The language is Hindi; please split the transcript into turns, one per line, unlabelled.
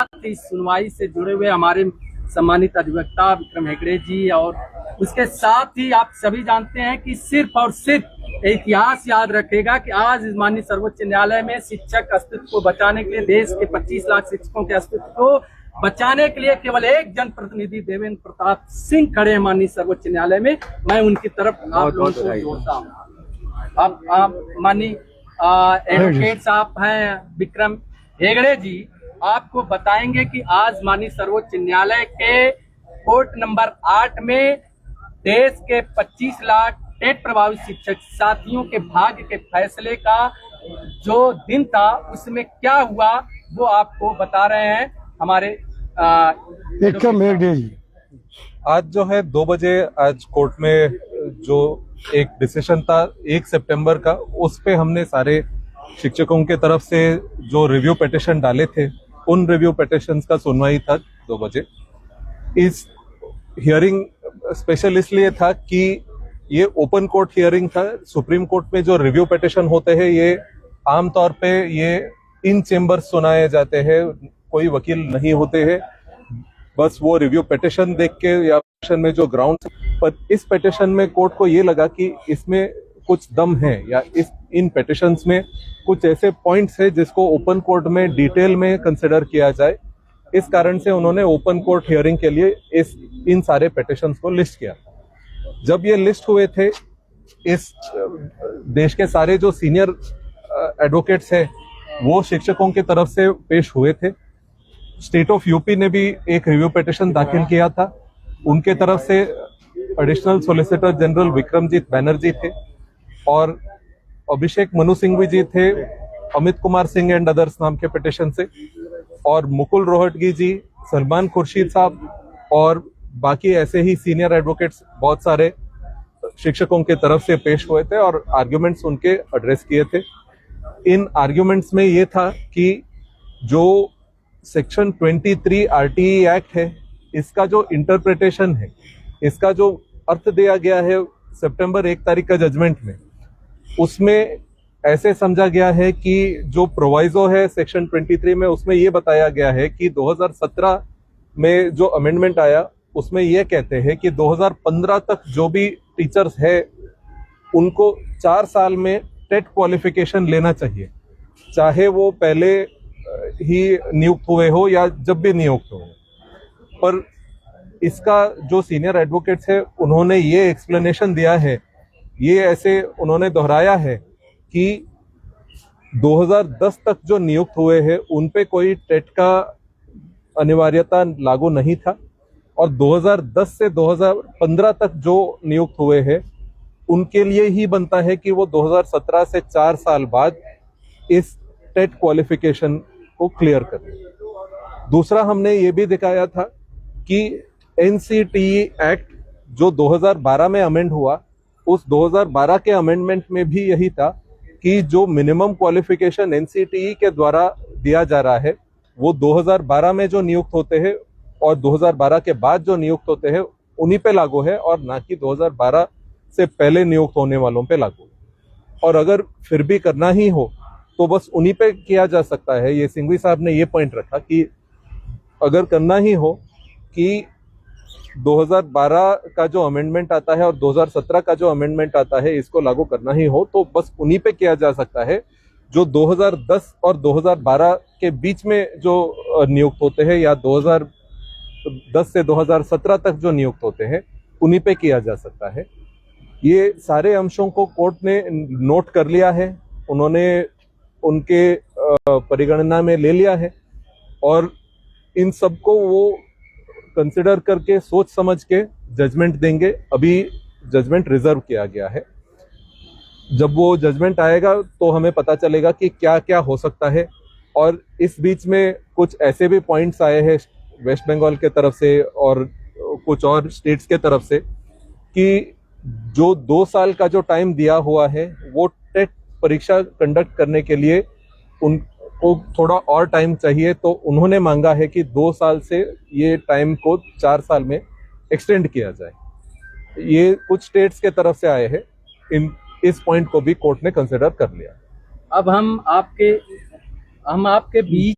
इस सुनवाई से जुड़े हुए हमारे सम्मानित अधिवक्ता विक्रम हेगड़े जी, और उसके साथ ही आप सभी जानते हैं कि सिर्फ और सिर्फ इतिहास याद रखेगा कि आज माननीय सर्वोच्च न्यायालय में शिक्षक अस्तित्व को बचाने के लिए, देश के 25 लाख शिक्षकों के अस्तित्व को बचाने के लिए केवल एक जनप्रतिनिधि देवेंद्र प्रताप सिंह खड़े हैं माननीय सर्वोच्च न्यायालय में। मैं उनकी तरफ आप लोगों को जोड़ता हूँ। आप माननीय एडवोकेट साहब हैं विक्रम हेगड़े जी, आपको बताएंगे कि आज माननीय सर्वोच्च न्यायालय के कोर्ट नंबर 8 में देश के 25 लाख टेट प्रभावित शिक्षक साथियों के भाग्य के फैसले का जो दिन था उसमें क्या हुआ वो आपको बता रहे हैं हमारे
विक्रम हेगड़े जी।
आज जो है 2 बजे आज कोर्ट में जो एक डिसीजन था 1 सितंबर का, उस पे हमने सारे शिक्षकों के तरफ से जो रिव्यू पिटिशन डाले थे उन रिव्यू पिटिशंस का सुनवाई था 2 बजे। इस हियरिंग स्पेशल इसलिए था कि ये ओपन कोर्ट हियरिंग था। सुप्रीम कोर्ट में जो रिव्यू पिटिशन होते हैं ये आमतौर पे ये इन चेम्बर्स सुनाए जाते हैं, कोई वकील नहीं होते हैं, बस वो रिव्यू पिटिशन देख के या पिटिशन में जो ग्राउंड, पर इस पिटिशन में कोर्ट को ये लगा कि इसमें कुछ दम है या इन पिटिशंस में कुछ ऐसे पॉइंट्स है जिसको ओपन कोर्ट में डिटेल में कंसिडर किया जाए। इस कारण से उन्होंने ओपन कोर्ट हियरिंग के लिए इन सारे पिटिशंस को लिस्ट किया। जब ये लिस्ट हुए थे, इस देश के सारे जो सीनियर एडवोकेट्स हैं वो शिक्षकों की तरफ से पेश हुए थे। स्टेट ऑफ यूपी ने भी एक रिव्यू पिटिशन दाखिल किया था, उनके तरफ से additional solicitor general Vikramjit Banerjee थे और अभिषेक मनु सिंघवी जी थे, अमित कुमार सिंह एंड अदर्स नाम के पिटिशन से, और मुकुल रोहटगी जी, सलमान खुर्शीद साहब और बाकी ऐसे ही सीनियर एडवोकेट्स बहुत सारे शिक्षकों के तरफ से पेश हुए थे और आर्ग्यूमेंट्स उनके एड्रेस किए थे। इन आर्ग्यूमेंट्स में ये था कि जो सेक्शन 23 आरटीई एक्ट है, इसका जो इंटरप्रिटेशन है, इसका जो अर्थ दिया गया है सितंबर 1 तारीख का जजमेंट में, उसमें ऐसे समझा गया है कि जो प्रोवाइजो है सेक्शन 23 में, उसमें ये बताया गया है कि 2017 में जो अमेंडमेंट आया उसमें ये कहते हैं कि 2015 तक जो भी टीचर्स है उनको 4 साल में टेट क्वालिफिकेशन लेना चाहिए, चाहे वो पहले ही नियुक्त हुए हो या जब भी नियुक्त हो। पर इसका जो सीनियर एडवोकेट्स है उन्होंने ये एक्सप्लेनेशन दिया है, ये ऐसे उन्होंने दोहराया है कि 2010 तक जो नियुक्त हुए हैं उन पे कोई टेट का अनिवार्यता लागू नहीं था और 2010 से 2015 तक जो नियुक्त हुए हैं उनके लिए ही बनता है कि वो 2017 से 4 साल बाद इस टेट क्वालिफिकेशन को क्लियर करें। दूसरा हमने ये भी दिखाया था कि एनसीटीई एक्ट जो 2012 में अमेंड हुआ, उस 2012 के अमेंडमेंट में भी यही था कि जो मिनिमम क्वालिफिकेशन एनसीटीई के द्वारा दिया जा रहा है वो 2012 में जो नियुक्त होते हैं और 2012 के बाद जो नियुक्त होते हैं उन्हीं पे लागू है और ना कि 2012 से पहले नियुक्त होने वालों पे लागू। और अगर फिर भी करना ही हो तो बस उन्हीं पे किया जा सकता है। ये सिंघवी साहब ने ये पॉइंट रखा कि अगर करना ही हो कि 2012 का जो अमेंडमेंट आता है और 2017 का जो अमेंडमेंट आता है इसको लागू करना ही हो तो बस उन्हीं पे किया जा सकता है। जो 2010 और 2012 के बीच में जो नियुक्त होते हैं या 2010 से 2017 तक जो नियुक्त होते हैं उन्हीं पे किया जा सकता है। ये सारे अंशों को कोर्ट ने नोट कर लिया है, उन्होंने उनके परिगणना में ले लिया है और इन सबको वो कंसिडर करके सोच समझ के जजमेंट देंगे। अभी जजमेंट रिजर्व किया गया है, जब वो जजमेंट आएगा तो हमें पता चलेगा कि क्या क्या हो सकता है। और इस बीच में कुछ ऐसे भी पॉइंट्स आए हैं वेस्ट बंगाल के तरफ से और कुछ और स्टेट्स के तरफ से कि जो 2 साल का जो टाइम दिया हुआ है वो टेट परीक्षा कंडक्ट करने के लिए उनको थोड़ा और टाइम चाहिए, तो उन्होंने मांगा है कि 2 साल से ये टाइम को 4 साल में एक्सटेंड किया जाए। ये कुछ स्टेट्स के तरफ से आए हैं, इस पॉइंट को भी कोर्ट ने कंसिडर कर लिया।
अब हम आपके बीच